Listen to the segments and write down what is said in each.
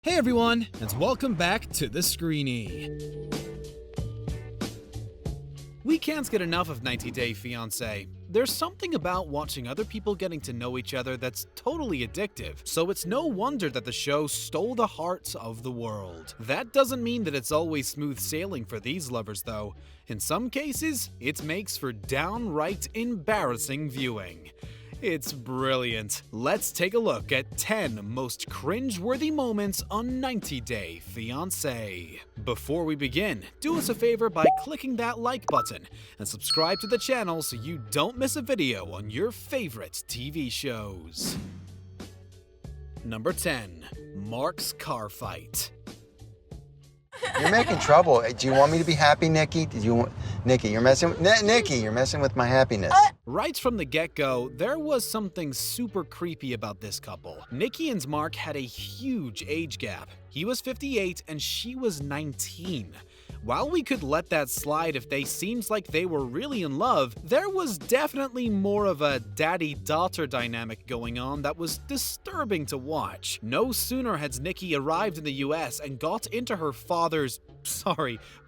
Hey everyone, and welcome back to the Screeny. We can't get enough of 90 Day Fiancé. There's something about watching other people getting to know each other that's totally addictive, so it's no wonder that the show stole the hearts of the world. That doesn't mean that it's always smooth sailing for these lovers though. In some cases, it makes for downright embarrassing viewing. It's brilliant. Let's take a look at 10 most cringe-worthy moments on 90 Day Fiancé. Before we begin, do us a favor by clicking that like button and subscribe to the channel so you don't miss a video on your favorite TV shows. Number 10. Mark's car fight. You're making trouble. Do you want me to be happy, Nikki? Nikki, you're messing with Nikki, you're messing with my happiness. Right from the get-go, there was something super creepy about this couple. Nikki and Mark had a huge age gap. He was 58 and she was 19. While we could let that slide if they seemed like they were really in love, there was definitely more of a daddy-daughter dynamic going on that was disturbing to watch. No sooner had Nikki arrived in the US and got into her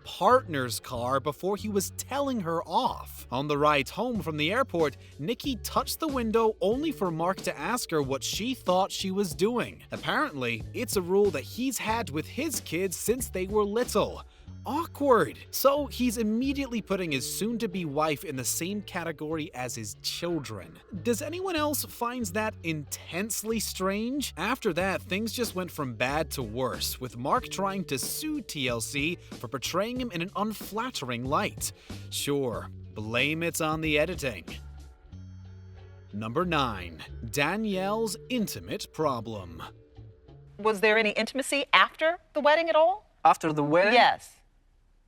partner's car before he was telling her off. On the ride home from the airport, Nikki touched the window only for Mark to ask her what she thought she was doing. Apparently, it's a rule that he's had with his kids since they were little. Awkward. So he's immediately putting his soon-to-be wife in the same category as his children. Does anyone else find that intensely strange? After that, things just went from bad to worse, with Mark trying to sue TLC for portraying him in an unflattering light. Sure, blame it on the editing. Number 9. Danielle's intimate problem. Was there any intimacy after the wedding at all? After the wedding? Yes.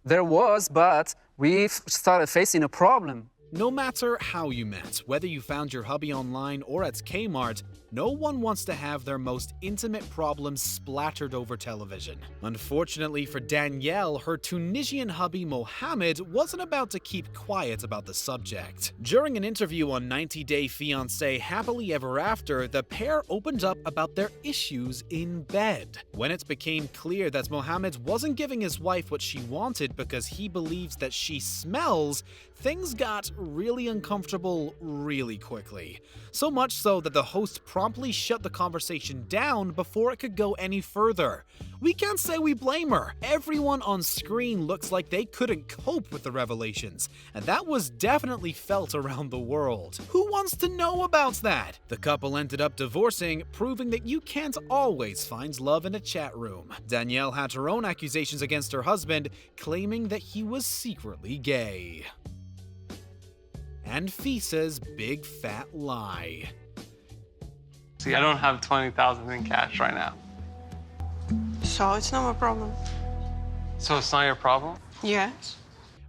There was, but we started facing a problem. No matter how you met, whether you found your hubby online or at Kmart, no one wants to have their most intimate problems splattered over television. Unfortunately for Danielle, her Tunisian hubby Mohammed wasn't about to keep quiet about the subject. During an interview on 90 Day Fiancé Happily Ever After, the pair opened up about their issues in bed. When it became clear that Mohammed wasn't giving his wife what she wanted because he believes that she smells, things got really uncomfortable really quickly. So much so that the host promptly shut the conversation down before it could go any further. We can't say we blame her. Everyone on screen looks like they couldn't cope with the revelations, and that was definitely felt around the world. Who wants to know about that? The couple ended up divorcing, proving that you can't always find love in a chat room. Danielle had her own accusations against her husband, claiming that he was secretly gay. ANFISA'S big fat lie. See, I don't have 20,000 in cash right now. So it's not my problem. So it's not your problem? Yes.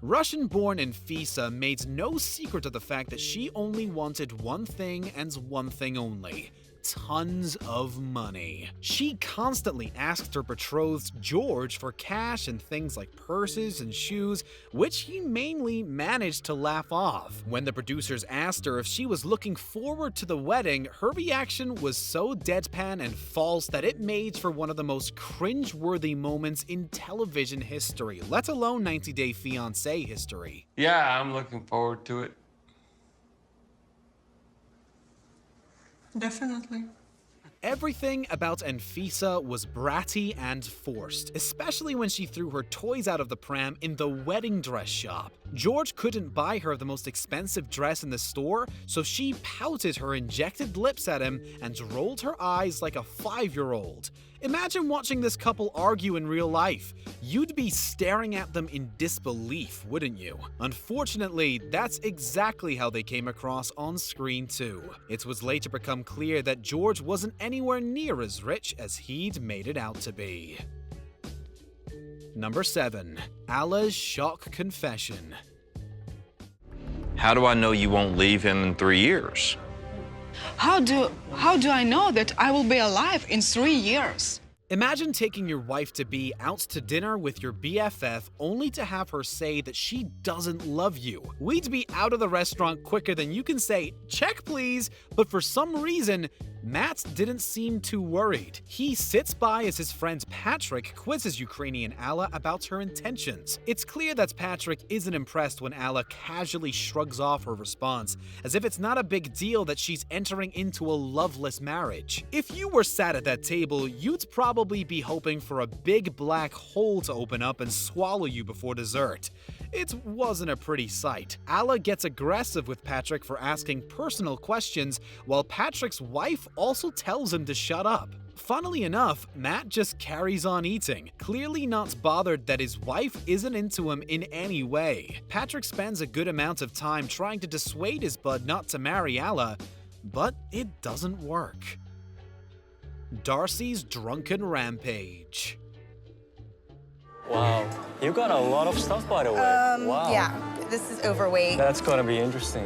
Russian-born ANFISA made no secret of the fact that she only wanted one thing and one thing only: tons of money. She constantly asked her betrothed George for cash and things like purses and shoes, which he mainly managed to laugh off. When the producers asked her if she was looking forward to the wedding, her reaction was so deadpan and false that it made for one of the most cringe-worthy moments in television history, let alone 90 Day Fiancé history. Yeah, I'm looking forward to it. Definitely. Everything about ANFISA was bratty and forced, especially when she threw her toys out of the pram in the wedding dress shop. George couldn't buy her the most expensive dress in the store, so she pouted her injected lips at him and rolled her eyes like a 5-year-old. Imagine watching this couple argue in real life. You'd be staring at them in disbelief, wouldn't you? Unfortunately, that's exactly how they came across on screen too. It was later become clear that George wasn't anywhere near as rich as he'd made it out to be. Number 7. ALLA'S shock confession. How do I know you won't leave him in 3 years? How do I know that I will be alive in 3 years? Imagine taking your wife-to-be out to dinner with your BFF only to have her say that she doesn't love you. We'd be out of the restaurant quicker than you can say, "Check please," but for some reason, Matt didn't seem too worried. He sits by as his friend Patrick quizzes Ukraini and Alla about her intentions. It's clear that Patrick isn't impressed when Alla casually shrugs off her response, as if it's not a big deal that she's entering into a loveless marriage. If you were sat at that table, you'd probably be hoping for a big black hole to open up and swallow you before dessert. It wasn't a pretty sight. Alla gets aggressive with Patrick for asking personal questions, while Patrick's wife also tells him to shut up. Funnily enough, Matt just carries on eating, clearly not bothered that his wife isn't into him in any way. Patrick spends a good amount of time trying to dissuade his bud not to marry Alla, but it doesn't work. Darcey's drunken rampage. Wow, you got a lot of stuff, by the way. Wow. Yeah, this is overweight. That's gonna be interesting.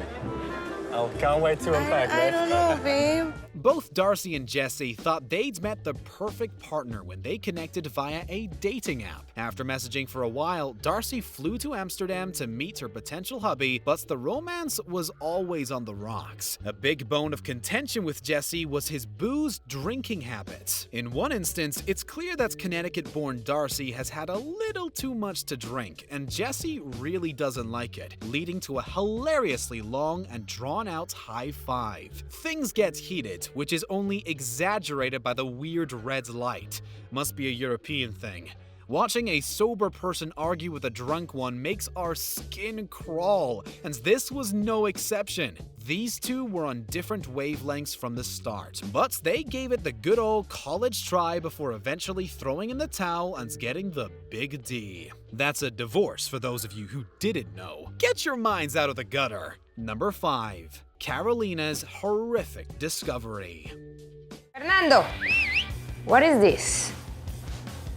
I can't wait to unpack that. I don't know, babe. Both Darcey and Jesse thought they'd met the perfect partner when they connected via a dating app. After messaging for a while, Darcey flew to Amsterdam to meet her potential hubby, but the romance was always on the rocks. A big bone of contention with Jesse was his booze drinking habits. In one instance, it's clear that Connecticut-born Darcey has had a little too much to drink, and Jesse really doesn't like it, leading to a hilariously long and drawn-out high five. Things get heated, which is only exaggerated by the weird red light. Must be a European thing. Watching a sober person argue with a drunk one makes our skin crawl, and this was no exception. These two were on different wavelengths from the start, but they gave it the good old college try before eventually throwing in the towel and getting the big D. That's a divorce for those of you who didn't know. Get your minds out of the gutter. Number 5. Carolina's horrific discovery. Fernando, what is this?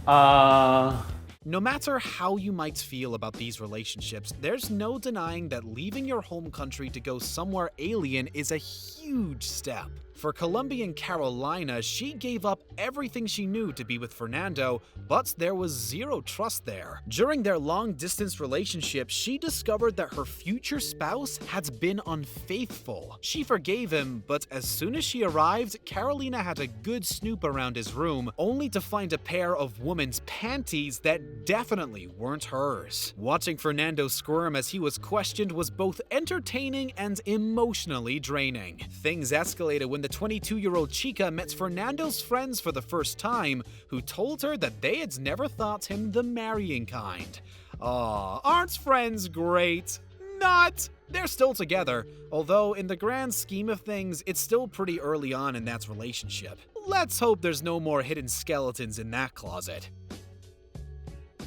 No matter how you might feel about these relationships, there's no denying that leaving your home country to go somewhere alien is a huge step. For Colombian Carolina, she gave up everything she knew to be with Fernando, but there was zero trust there. During their long-distance relationship, she discovered that her future spouse had been unfaithful. She forgave him, but as soon as she arrived, Carolina had a good snoop around his room, only to find a pair of woman's panties that definitely weren't hers. Watching Fernando squirm as he was questioned was both entertaining and emotionally draining. Things escalated when the 22-year-old chica met Fernando's friends for the first time, who told her that they had never thought him the marrying kind. Aw, aren't friends great? Not! They're still together, although in the grand scheme of things, it's still pretty early on in that relationship. Let's hope there's no more hidden skeletons in that closet.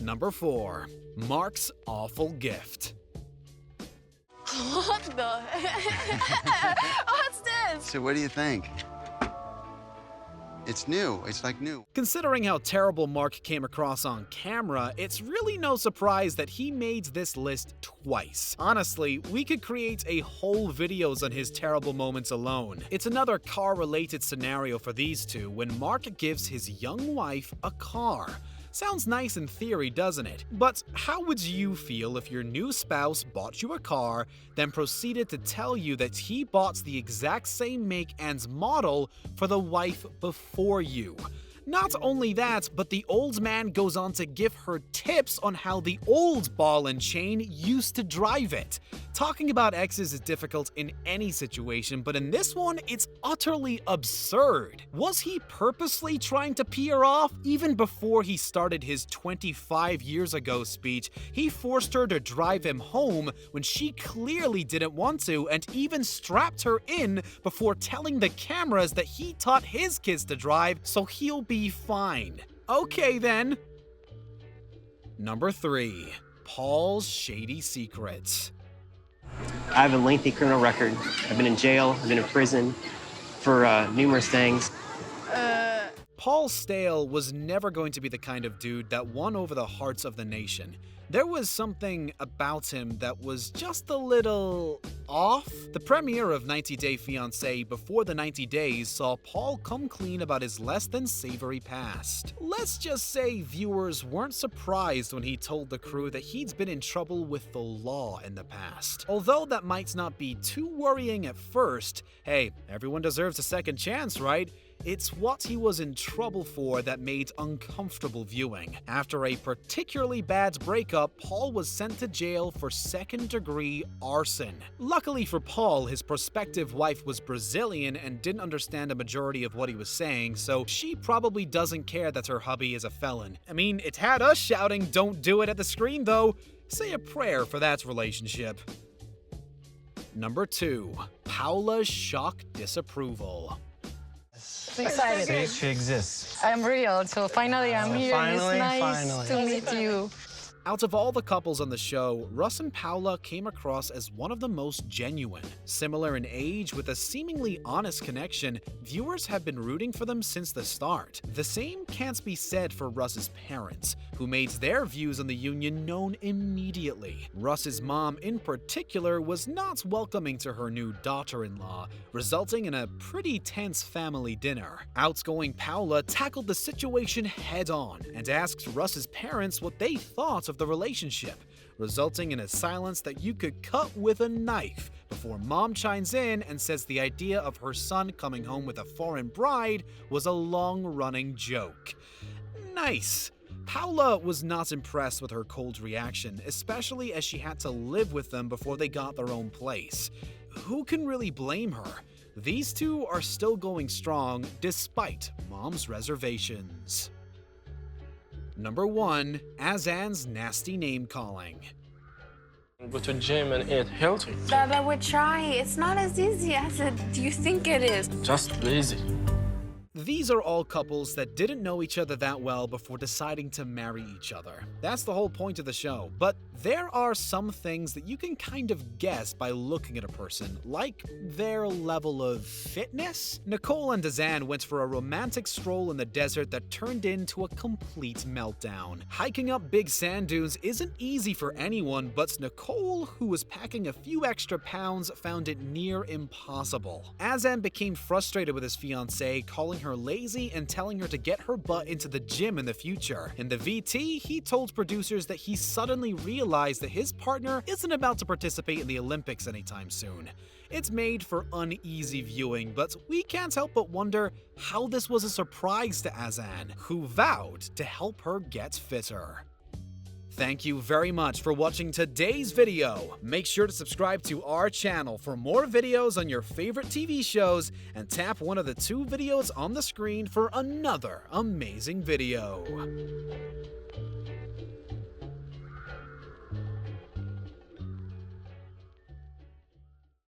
Number 4. Mark's awful gift. What the? What's this? So what do you think? It's new. It's like new. Considering how terrible Mark came across on camera, it's really no surprise that he made this list twice. Honestly, we could create a whole videos on his terrible moments alone. It's another car-related scenario for these two when Mark gives his young wife a car. Sounds nice in theory, doesn't it? But how would you feel if your new spouse bought you a car, then proceeded to tell you that he bought the exact same make and model for the wife before you? Not only that, but the old man goes on to give her tips on how the old ball and chain used to drive it. Talking about exes is difficult in any situation, but in this one, it's utterly absurd. Was he purposely trying to pee her off? Even before he started his 25 years ago speech, he forced her to drive him home when she clearly didn't want to, and even strapped her in before telling the cameras that he taught his kids to drive, so he'll be fine. Okay then. Number 3. Paul's shady secrets. I have a lengthy criminal record. I've been in jail, I've been in prison for numerous things. Paul Stale was never going to be the kind of dude that won over the hearts of the nation. There was something about him that was just a little off. The premiere of 90 Day Fiancé Before the 90 Days saw Paul come clean about his less than savory past. Let's just say viewers weren't surprised when he told the crew that he'd been in trouble with the law in the past. Although that might not be too worrying at first, hey, everyone deserves a second chance, right? It's what he was in trouble for that made uncomfortable viewing. After a particularly bad breakup, Paul was sent to jail for second-degree arson. Luckily for Paul, his prospective wife was Brazilian and didn't understand a majority of what he was saying, so she probably doesn't care that her hubby is a felon. I mean, it had us shouting, "Don't do it" at the screen, though. Say a prayer for that relationship. Number 2. Paola's shock disapproval. Excited. She exists. I'm real, so finally I'm here. Finally, it's nice finally. to meet you. Out of all the couples on the show, Russ and Paola came across as one of the most genuine. Similar in age, with a seemingly honest connection, viewers have been rooting for them since the start. The same can't be said for Russ's parents, who made their views on the union known immediately. Russ's mom, in particular, was not welcoming to her new daughter-in-law, resulting in a pretty tense family dinner. Outgoing Paola tackled the situation head-on and asked Russ's parents what they thought of the relationship, resulting in a silence that you could cut with a knife before mom chimes in and says the idea of her son coming home with a foreign bride was a long-running joke. Nice. Paola was not impressed with her cold reaction, especially as she had to live with them before they got their own place. Who can really blame her? These two are still going strong despite mom's reservations. Number 1. AZAN'S nasty name-calling. Go to gym and eat healthy. Baba, we're trying. It's not as easy as you think it is. Just lazy. These are all couples that didn't know each other that well before deciding to marry each other. That's the whole point of the show. But there are some things that you can kind of guess by looking at a person, like their level of fitness. Nicole and Dazan went for a romantic stroll in the desert that turned into a complete meltdown. Hiking up big sand dunes isn't easy for anyone, but Nicole, who was packing a few extra pounds, found it near impossible. Azan became frustrated with his fiancée, calling her lazy and telling her to get her butt into the gym in the future. In the VT, he told producers that he suddenly realized that his partner isn't about to participate in the Olympics anytime soon. It's made for uneasy viewing, but we can't help but wonder how this was a surprise to Azan, who vowed to help her get fitter. Thank you very much for watching today's video. Make sure to subscribe to our channel for more videos on your favorite TV shows and tap one of the 2 videos on the screen for another amazing video.